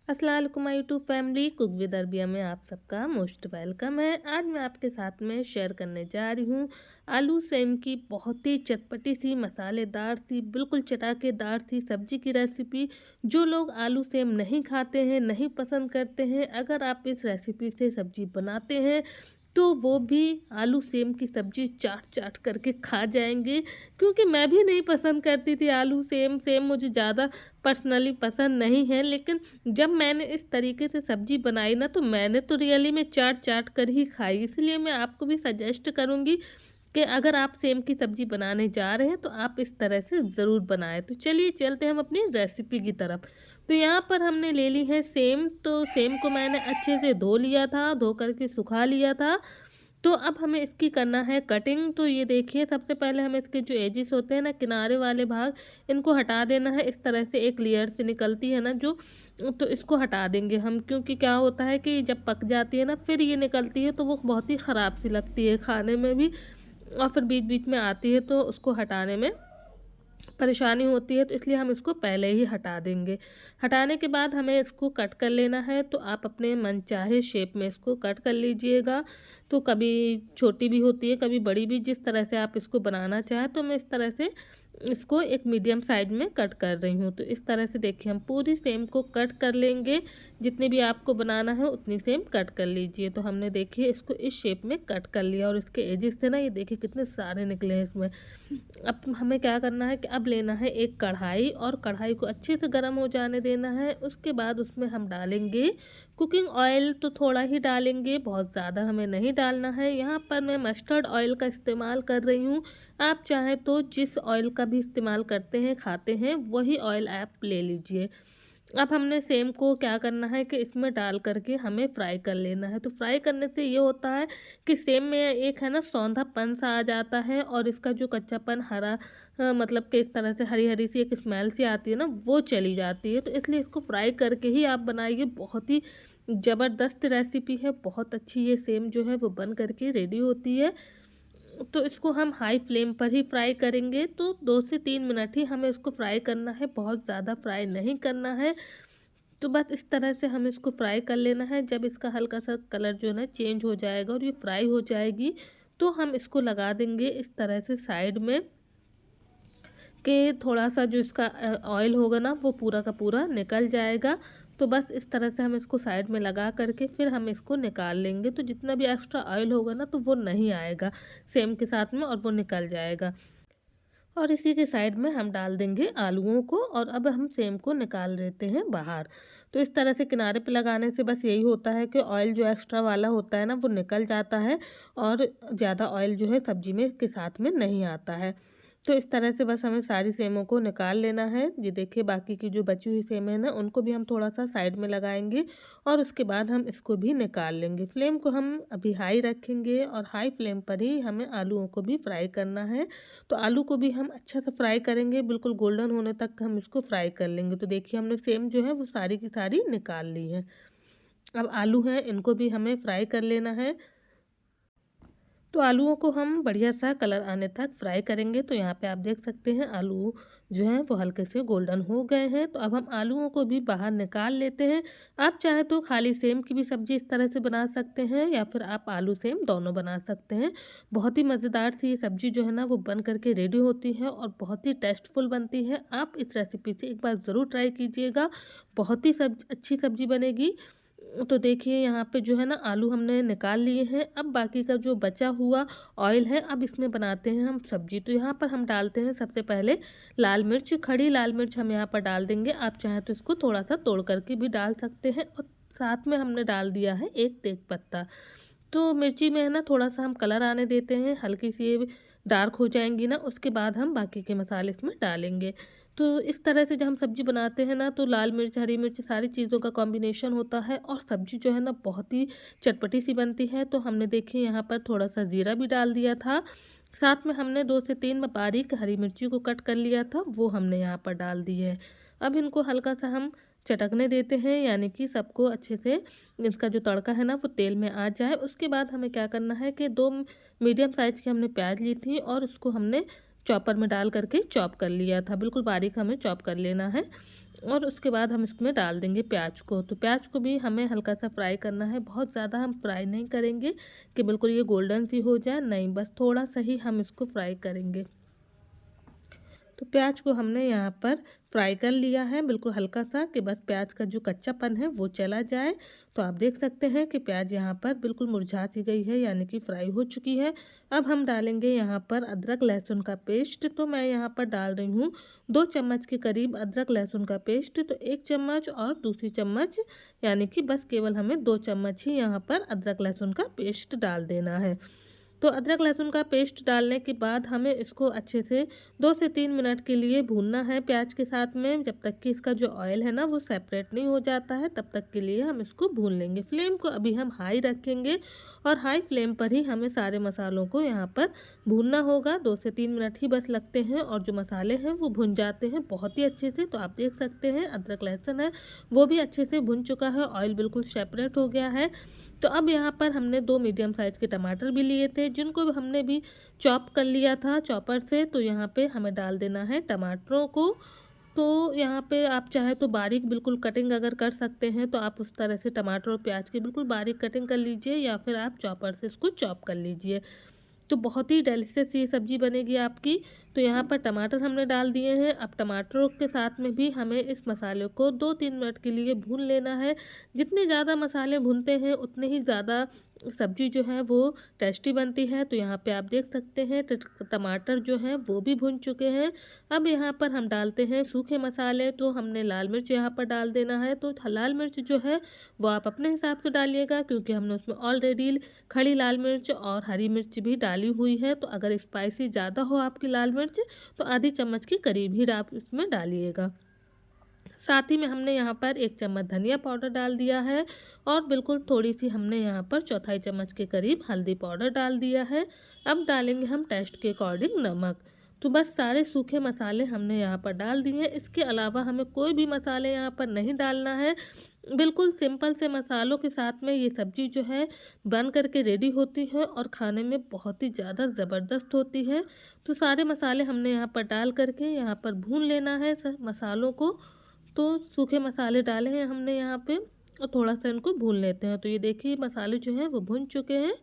अस्सलाम वालेकुम my YouTube family. Cook with Arabia में आप सबका मोस्ट वेलकम है। आज मैं आपके साथ में शेयर करने जा रही हूँ आलू सेम की बहुत ही चटपटी सी, मसालेदार सी, बिल्कुल चटाकेदार सी सब्जी की रेसिपी। जो लोग आलू सेम नहीं खाते हैं, नहीं पसंद करते हैं, अगर आप इस रेसिपी से सब्जी बनाते हैं तो वो भी आलू सेम की सब्जी चाट चाट करके खा जाएंगे। क्योंकि मैं भी नहीं पसंद करती थी आलू सेम सेम मुझे ज़्यादा पर्सनली पसंद नहीं है, लेकिन जब मैंने इस तरीके से सब्जी बनाई ना तो मैंने तो रियली में चाट चाट कर ही खाई। इसलिए मैं आपको भी सजेस्ट करूँगी कि अगर आप सेम की सब्जी बनाने जा रहे हैं तो आप इस तरह से ज़रूर बनाएं। तो चलिए चलते हैं हम अपनी रेसिपी की तरफ। तो यहाँ पर हमने ले ली है सेम। तो सेम को मैंने अच्छे से धो लिया था, धो करके सुखा लिया था। तो अब हमें इसकी करना है कटिंग। तो ये देखिए, सबसे पहले हमें इसके जो एजिस होते हैं ना, किनारे वाले भाग, इनको हटा देना है। इस तरह से एक लेयर से निकलती है ना जो, तो इसको हटा देंगे हम। क्योंकि क्या होता है कि जब पक जाती है ना फिर ये निकलती है तो वो बहुत ही ख़राब सी लगती है खाने में भी, और फिर बीच बीच में आती है तो उसको हटाने में परेशानी होती है। तो इसलिए हम इसको पहले ही हटा देंगे। हटाने के बाद हमें इसको कट कर लेना है। तो आप अपने मनचाहे शेप में इसको कट कर लीजिएगा। तो कभी छोटी भी होती है, कभी बड़ी भी, जिस तरह से आप इसको बनाना चाहें। तो मैं इस तरह से इसको एक मीडियम साइज में कट कर रही हूँ। तो इस तरह से देखिए हम पूरी सेम को कट कर लेंगे। जितनी भी आपको बनाना है उतनी सेम कट कर लीजिए। तो हमने देखिए इसको इस शेप में कट कर लिया, और इसके एजेस से ना ये देखिए कितने सारे निकले हैं इसमें। अब हमें क्या करना है कि अब लेना है एक कढ़ाई, और कढ़ाई को अच्छे से गर्म हो जाने देना है। उसके बाद उसमें हम डालेंगे कुकिंग ऑयल। तो थोड़ा ही डालेंगे, बहुत ज़्यादा हमें नहीं डालना है। यहाँ पर मैं मस्टर्ड ऑयल का इस्तेमाल कर रही हूँ। आप चाहें तो जिस ऑयल का भी इस्तेमाल करते हैं, खाते हैं, वही ऑयल आप ले लीजिए। अब हमने सेम को क्या करना है कि इसमें डाल करके हमें फ्राई कर लेना है। तो फ्राई करने से ये होता है कि सेम में एक है ना सौंधापन सा आ जाता है, और इसका जो कच्चापन हरा, मतलब कि इस तरह से हरी हरी सी एक स्मेल सी आती है ना, वो चली जाती है। तो इसलिए इसको फ्राई करके ही आप बनाइए। बहुत ही ज़बरदस्त रेसिपी है, बहुत अच्छी ये सेम जो है वो बन करके रेडी होती है। तो इसको हम हाई फ्लेम पर ही फ्राई करेंगे। तो 2 से 3 मिनट ही हमें इसको फ्राई करना है, बहुत ज़्यादा फ्राई नहीं करना है। तो बस इस तरह से हमें इसको फ्राई कर लेना है। जब इसका हल्का सा कलर जो है ना चेंज हो जाएगा और ये फ्राई हो जाएगी, तो हम इसको लगा देंगे इस तरह से साइड में, कि थोड़ा-सा जो इसका ऑयल होगा ना वो पूरा का पूरा निकल जाएगा। तो बस इस तरह से हम इसको साइड में लगा करके फिर हम इसको निकाल लेंगे। तो जितना भी एक्स्ट्रा ऑयल होगा ना तो वो नहीं आएगा सेम के साथ में, और वो निकल जाएगा। और इसी के साइड में हम डाल देंगे आलूओं को, और अब हम सेम को निकाल लेते हैं बाहर। तो इस तरह से किनारे पे लगाने से बस यही होता है कि ऑयल जो एक्स्ट्रा वाला होता है ना वो निकल जाता है, और ज़्यादा ऑयल जो है सब्जी में के साथ में नहीं आता है। तो इस तरह से बस हमें सारी सेमों को निकाल लेना है। ये देखिए बाकी की जो बची हुई सेम है ना उनको भी हम थोड़ा सा साइड में लगाएंगे, और उसके बाद हम इसको भी निकाल लेंगे। फ्लेम को हम अभी हाई रखेंगे, और हाई फ्लेम पर ही हमें आलूओं को भी फ्राई करना है। तो आलू को भी हम अच्छा से फ्राई करेंगे, बिल्कुल गोल्डन होने तक हम इसको फ्राई कर लेंगे। तो देखिए हमने सेम जो है वो सारी की सारी निकाल ली है। अब आलू हैं इनको भी हमें फ्राई कर लेना है। तो आलूओं को हम बढ़िया सा कलर आने तक फ्राई करेंगे। तो यहाँ पे आप देख सकते हैं आलू जो हैं वो हल्के से गोल्डन हो गए हैं। तो अब हम आलूओं को भी बाहर निकाल लेते हैं। आप चाहे तो खाली सेम की भी सब्जी इस तरह से बना सकते हैं, या फिर आप आलू सेम दोनों बना सकते हैं। बहुत ही मज़ेदार सी ये सब्जी जो है ना वो बन करके रेडी होती है, और बहुत ही टेस्टफुल बनती है। आप इस रेसिपी से एक बार ज़रूर ट्राई कीजिएगा, बहुत ही अच्छी सब्जी बनेगी। तो देखिए यहाँ पे जो है ना आलू हमने निकाल लिए हैं। अब बाकी का जो बचा हुआ ऑयल है, अब इसमें बनाते हैं हम सब्जी। तो यहाँ पर हम डालते हैं सबसे पहले लाल मिर्च, खड़ी लाल मिर्च हम यहाँ पर डाल देंगे। आप चाहें तो इसको थोड़ा सा तोड़ करके भी डाल सकते हैं, और साथ में हमने डाल दिया है एक तेज पत्ता। तो मिर्ची में है ना थोड़ा सा हम कलर आने देते हैं, हल्की सी ये डार्क हो जाएंगी ना, उसके बाद हम बाकी के मसाले इसमें डालेंगे। तो इस तरह से जब हम सब्ज़ी बनाते हैं ना तो लाल मिर्च, हरी मिर्च, सारी चीज़ों का कॉम्बिनेशन होता है, और सब्ज़ी जो है ना बहुत ही चटपटी सी बनती है। तो हमने देखिए यहाँ पर थोड़ा सा ज़ीरा भी डाल दिया था। साथ में हमने 2 से 3 बारीक हरी मिर्ची को कट कर लिया था, वो हमने यहाँ पर डाल दी है। अब इनको हल्का सा हम चटकने देते हैं, यानी कि सबको अच्छे से इसका जो तड़का है ना वो तेल में आ जाए। उसके बाद हमें क्या करना है कि 2 मीडियम साइज़ की हमने प्याज ली थी, और उसको हमने चॉपर में डाल करके चॉप कर लिया था। बिल्कुल बारीक हमें चॉप कर लेना है। और उसके बाद हम इसमें डाल देंगे प्याज को। तो प्याज को भी हमें हल्का सा फ्राई करना है, बहुत ज़्यादा हम फ्राई नहीं करेंगे कि बिल्कुल ये गोल्डन सी हो जाए, नहीं, बस थोड़ा सा ही हम इसको फ्राई करेंगे। तो प्याज को हमने यहाँ पर फ्राई कर लिया है बिल्कुल हल्का सा, कि बस प्याज का जो कच्चापन है वो चला जाए। तो आप देख सकते हैं कि प्याज यहाँ पर बिल्कुल मुरझा सी गई है, यानी कि फ्राई हो चुकी है। अब हम डालेंगे यहाँ पर अदरक लहसुन का पेस्ट। तो मैं यहाँ पर डाल रही हूँ 2 चम्मच के करीब अदरक लहसुन का पेस्ट। तो 1 चम्मच और दूसरी चम्मच, यानी कि बस केवल हमें 2 चम्मच ही यहाँ पर अदरक लहसुन का पेस्ट डाल देना है। तो अदरक लहसुन का पेस्ट डालने के बाद हमें इसको अच्छे से 2 से 3 मिनट के लिए भूनना है प्याज के साथ में, जब तक कि इसका जो ऑयल है ना वो सेपरेट नहीं हो जाता है, तब तक के लिए हम इसको भून लेंगे। फ्लेम को अभी हम हाई रखेंगे और हाई फ्लेम पर ही हमें सारे मसालों को यहाँ पर भूनना होगा। 2 से 3 मिनट ही बस लगते हैं और जो मसाले हैं वो भुन जाते हैं बहुत ही अच्छे से। तो आप देख सकते हैं अदरक लहसुन है वो भी अच्छे से भुन चुका है, ऑयल बिल्कुल सेपरेट हो गया है। तो अब यहाँ पर हमने 2 मीडियम साइज़ के टमाटर भी लिए थे, जिनको हमने भी चॉप कर लिया था चॉपर से। तो यहाँ पे हमें डाल देना है टमाटरों को। तो यहाँ पे आप चाहे तो बारीक बिल्कुल कटिंग अगर कर सकते हैं तो आप उस तरह से टमाटर और प्याज की बिल्कुल बारीक कटिंग कर लीजिए, या फिर आप चॉपर से इसको चॉप कर लीजिए। तो बहुत ही डेलिशियस ये सब्ज़ी बनेगी आपकी। तो यहाँ पर टमाटर हमने डाल दिए हैं। अब टमाटरों के साथ में भी हमें इस मसाले को 2-3 मिनट के लिए भून लेना है। जितने ज़्यादा मसाले भूनते हैं उतने ही ज़्यादा सब्ज़ी जो है वो टेस्टी बनती है। तो यहाँ पे आप देख सकते हैं टमाटर जो हैं वो भी भुन चुके हैं। अब यहाँ पर हम डालते हैं सूखे मसाले। तो हमने लाल मिर्च यहाँ पर डाल देना है। तो लाल मिर्च जो है वो आप अपने हिसाब से डालिएगा, क्योंकि हमने उसमें ऑलरेडी खड़ी लाल मिर्च और हरी मिर्च भी डाली हुई है। तो अगर स्पाइसी ज़्यादा हो आपकी लाल मिर्च तो आधी चम्मच के करीब ही आप इसमें डालिएगा। साथ ही में हमने यहाँ पर 1 चम्मच धनिया पाउडर डाल दिया है और बिल्कुल थोड़ी सी हमने यहाँ पर चौथाई चम्मच के करीब हल्दी पाउडर डाल दिया है। अब डालेंगे हम टेस्ट के अकॉर्डिंग नमक। तो बस सारे सूखे मसाले हमने यहाँ पर डाल दिए हैं। इसके अलावा हमें कोई भी मसाले यहाँ पर नहीं डालना है। बिल्कुल सिंपल से मसालों के साथ में ये सब्ज़ी जो है बन करके रेडी होती है और खाने में बहुत ही ज़्यादा ज़बरदस्त होती है। तो सारे मसाले हमने यहाँ पर डाल करके यहाँ पर भून लेना है मसालों को। तो सूखे मसाले डाले हैं हमने यहाँ पे और थोड़ा सा इनको भून लेते हैं। तो ये देखिए मसाले जो हैं वो भुन चुके हैं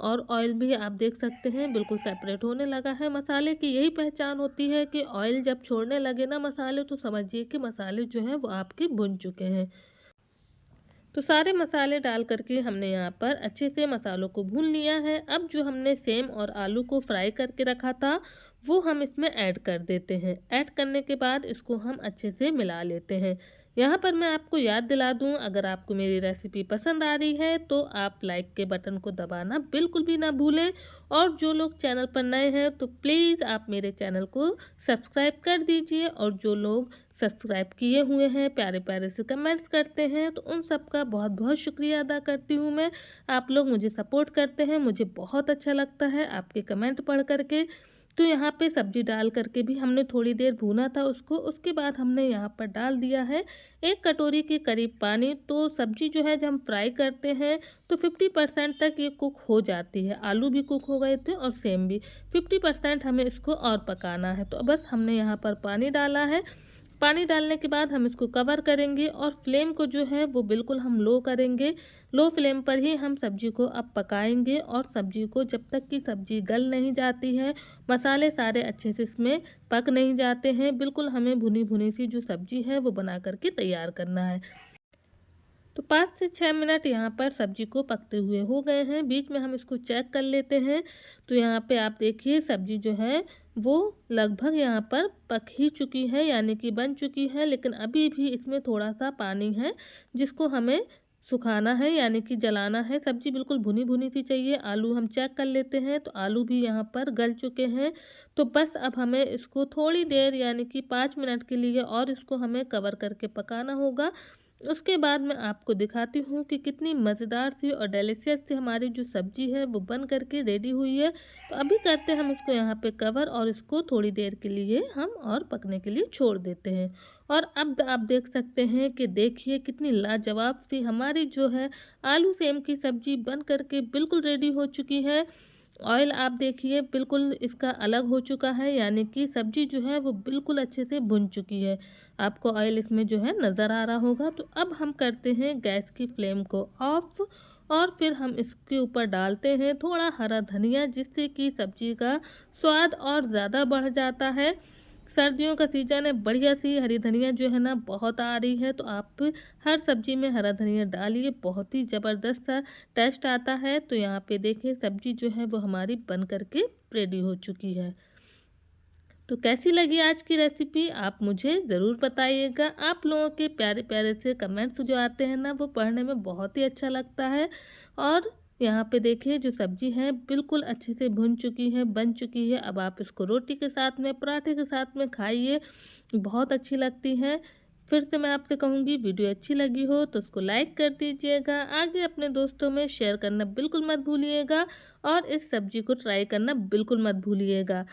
और ऑयल भी आप देख सकते हैं बिल्कुल सेपरेट होने लगा है। मसाले की यही पहचान होती है कि ऑयल जब छोड़ने लगे ना मसाले, तो समझिए कि मसाले जो हैं वो आपके भुन चुके हैं। तो सारे मसाले डाल करके हमने यहाँ पर अच्छे से मसालों को भून लिया है। अब जो हमने सेम और आलू को फ्राई करके रखा था वो हम इसमें ऐड कर देते हैं। ऐड करने के बाद इसको हम अच्छे से मिला लेते हैं। यहाँ पर मैं आपको याद दिला दूँ, अगर आपको मेरी रेसिपी पसंद आ रही है तो आप लाइक के बटन को दबाना बिल्कुल भी ना भूलें। और जो लोग चैनल पर नए हैं तो प्लीज़ आप मेरे चैनल को सब्सक्राइब कर दीजिए। और जो लोग सब्सक्राइब किए हुए हैं, प्यारे प्यारे से कमेंट्स करते हैं, तो उन सब का बहुत बहुत शुक्रिया अदा करती हूँ मैं। आप लोग मुझे सपोर्ट करते हैं, मुझे बहुत अच्छा लगता है आपके कमेंट पढ़ करके। तो यहाँ पे सब्ज़ी डाल करके भी हमने थोड़ी देर भूना था उसको। उसके बाद हमने यहाँ पर डाल दिया है 1 कटोरी के करीब पानी। तो सब्ज़ी जो है जब हम फ्राई करते हैं तो 50% तक ये कुक हो जाती है। आलू भी कुक हो गए थे और सेम भी 50% हमें इसको और पकाना है। तो बस हमने यहाँ पर पानी डाला है। पानी डालने के बाद हम इसको कवर करेंगे और फ्लेम को जो है वो बिल्कुल हम लो करेंगे। लो फ्लेम पर ही हम सब्ज़ी को अब पकाएंगे और सब्ज़ी को जब तक कि सब्ज़ी गल नहीं जाती है, मसाले सारे अच्छे से इसमें पक नहीं जाते हैं, बिल्कुल हमें भुनी भुनी सी जो सब्ज़ी है वो बना करके तैयार करना है। तो 5 से 6 मिनट यहाँ पर सब्ज़ी को पकते हुए हो गए हैं। बीच में हम इसको चेक कर लेते हैं। तो यहाँ पे आप देखिए सब्ज़ी जो है वो लगभग यहाँ पर पक ही चुकी है, यानी कि बन चुकी है। लेकिन अभी भी इसमें थोड़ा सा पानी है जिसको हमें सुखाना है, यानी कि जलाना है। सब्ज़ी बिल्कुल भुनी भुनी सी चाहिए। आलू हम चेक कर लेते हैं तो आलू भी यहाँ पर गल चुके हैं। तो बस अब हमें इसको थोड़ी देर यानी कि 5 मिनट के लिए और इसको हमें कवर करके पकाना होगा। उसके बाद मैं आपको दिखाती हूँ कि कितनी मज़ेदार सी और डिलीशियस सी हमारी जो सब्ज़ी है वो बन करके रेडी हुई है। तो अभी करते हैं हम इसको यहाँ पे कवर और इसको थोड़ी देर के लिए हम और पकने के लिए छोड़ देते हैं। और अब आप देख सकते हैं कि देखिए कितनी लाजवाब सी हमारी जो है आलू सेम की सब्ज़ी बन करके बिल्कुल रेडी हो चुकी है। ऑयल आप देखिए बिल्कुल इसका अलग हो चुका है, यानी कि सब्ज़ी जो है वो बिल्कुल अच्छे से भुन चुकी है। आपको ऑयल इसमें जो है नज़र आ रहा होगा। तो अब हम करते हैं गैस की फ्लेम को ऑफ़ और फिर हम इसके ऊपर डालते हैं थोड़ा हरा धनिया, जिससे कि सब्ज़ी का स्वाद और ज़्यादा बढ़ जाता है। सर्दियों का सीज़न है, बढ़िया सी हरी धनिया जो है ना बहुत आ रही है, तो आप हर सब्ज़ी में हरा धनिया डालिए, बहुत ही ज़बरदस्त सा टेस्ट आता है। तो यहाँ पे देखिए सब्ज़ी जो है वो हमारी बन कर के रेडी हो चुकी है। तो कैसी लगी आज की रेसिपी आप मुझे ज़रूर बताइएगा। आप लोगों के प्यारे-प्यारे से कमेंट्स जो आते हैं ना वो पढ़ने में बहुत ही अच्छा लगता है। और यहाँ पे देखिए जो सब्ज़ी है बिल्कुल अच्छे से भुन चुकी है, बन चुकी है। अब आप इसको रोटी के साथ में, पराठे के साथ में खाइए, बहुत अच्छी लगती है। फिर से मैं आपसे कहूँगी, वीडियो अच्छी लगी हो तो उसको लाइक कर दीजिएगा, आगे अपने दोस्तों में शेयर करना बिल्कुल मत भूलिएगा और इस सब्ज़ी को ट्राई करना बिल्कुल मत भूलिएगा।